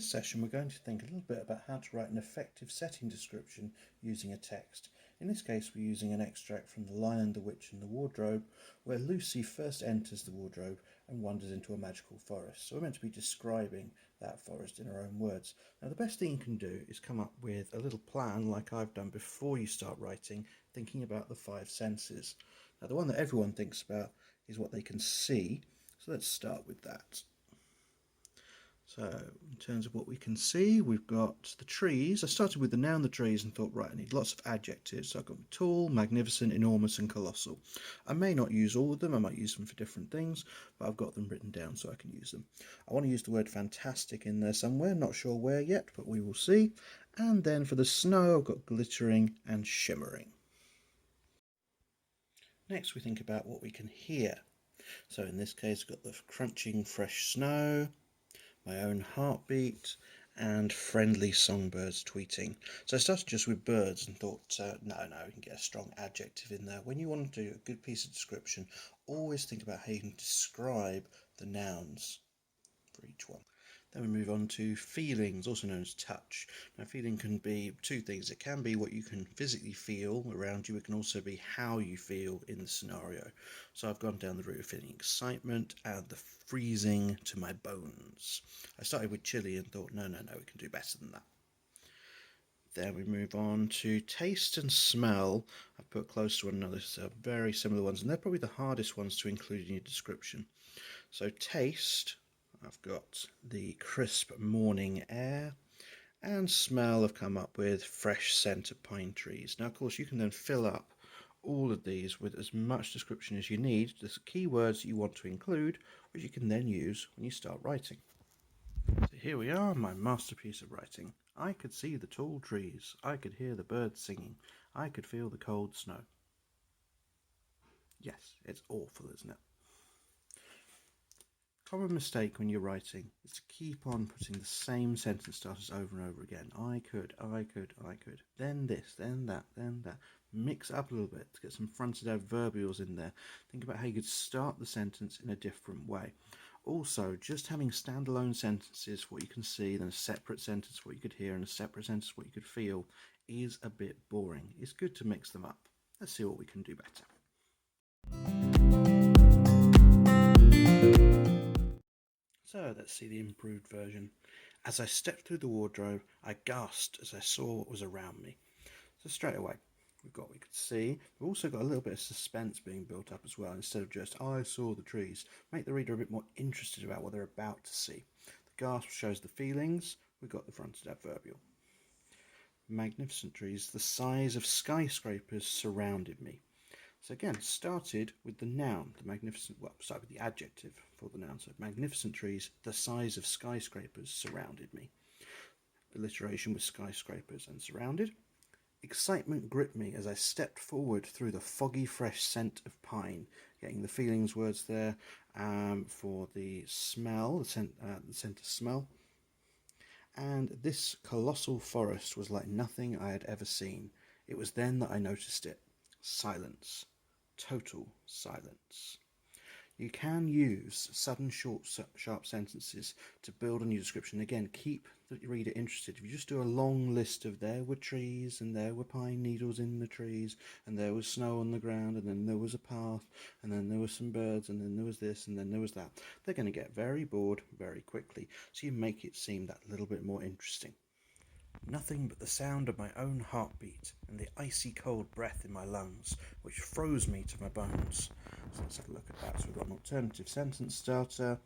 this session we're going to think a little bit about how to write an effective setting description using a text. In this case we're using an extract from The Lion, the Witch and the Wardrobe, where Lucy first enters the wardrobe and wanders into a magical forest. So we're meant to be describing that forest in our own words. Now the best thing you can do is come up with a little plan like I've done before you start writing, thinking about the five senses. Now the one that everyone thinks about is what they can see, so let's start with that. So in terms of what we can see, we've got the trees. I started with the noun the trees and thought, right, I need lots of adjectives. So I've got tall, magnificent, enormous and colossal. I may not use all of them, I might use them for different things, but I've got them written down so I can use them. I want to use the word fantastic in there somewhere, not sure where yet, but we will see. And then for the snow, I've got glittering and shimmering. Next we think about what we can hear. So in this case, I've got the crunching fresh snow, my own heartbeat, and friendly songbirds tweeting. So I started just with birds and thought, no, we can get a strong adjective in there. When you want to do a good piece of description, always think about how you can describe the nouns for each one. Then we move on to feelings, also known as touch. Now feeling can be two things. It can be what you can physically feel around you. It can also be how you feel in the scenario. So I've gone down the route of feeling excitement and the freezing to my bones. I started with chilly and thought, no, we can do better than that. Then we move on to taste and smell. I've put close to one another, so very similar ones, and they're probably the hardest ones to include in your description. So taste, I've got the crisp morning air, and smell I've come up with fresh scent of pine trees. Now of course you can then fill up all of these with as much description as you need, the keywords that you want to include, which you can then use when you start writing. So here we are, my masterpiece of writing. I could see the tall trees, I could hear the birds singing, I could feel the cold snow. Yes, it's awful, isn't it? Common mistake when you're writing is to keep on putting the same sentence starters over and over again. I could, then this, then that. Mix it up a little bit to get some fronted adverbials in there. Think about how you could start the sentence in a different way. Also, just having standalone sentences for what you can see, then a separate sentence for what you could hear, and a separate sentence for what you could feel is a bit boring. It's good to mix them up. Let's see what we can do better. So let's see the improved version. As I stepped through the wardrobe, I gasped as I saw what was around me. So straight away, we've got what we could see. We've also got a little bit of suspense being built up as well. Instead of just, I saw the trees, make the reader a bit more interested about what they're about to see. The gasp shows the feelings. We've got the fronted adverbial. Magnificent trees, the size of skyscrapers surrounded me. So again, started with the noun, the magnificent, start with the adjective for the noun. So magnificent trees, the size of skyscrapers surrounded me. Alliteration with skyscrapers and surrounded. Excitement gripped me as I stepped forward through the foggy, fresh scent of pine. Getting the feelings words there for the smell, the scent of smell. And this colossal forest was like nothing I had ever seen. It was then that I noticed it. Silence. Total silence. You can use sudden, short, sharp sentences to build a new description. Again, keep the reader interested. If you just do a long list of there were trees, and there were pine needles in the trees, and there was snow on the ground, and then there was a path, and then there were some birds, and then there was this, and then there was that, they're going to get very bored very quickly. So you make it seem that little bit more interesting. Nothing but the sound of my own heartbeat and the icy cold breath in my lungs, which froze me to my bones. So let's have a look at that. So we've got an alternative sentence starter,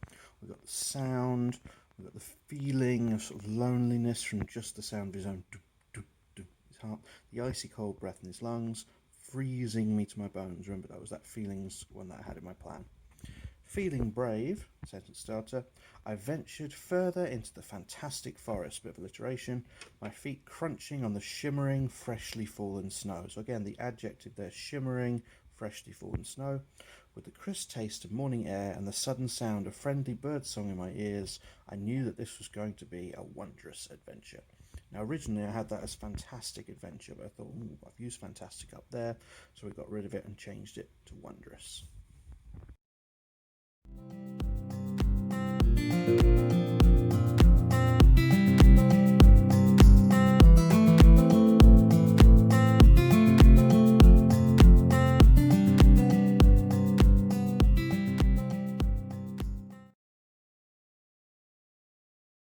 we've got the sound, we've got the feeling of sort of loneliness from just the sound of his own his heart, the icy cold breath in his lungs, freezing me to my bones. Remember, that was that feelings one that I had in my plan. Feeling brave, sentence starter, I ventured further into the fantastic forest, bit of alliteration, my feet crunching on the shimmering, freshly fallen snow. So again, the adjective there, shimmering, freshly fallen snow. With the crisp taste of morning air and the sudden sound of friendly birdsong in my ears, I knew that this was going to be a wondrous adventure. Now originally I had that as fantastic adventure, but I thought, I've used fantastic up there, so we got rid of it and changed it to wondrous.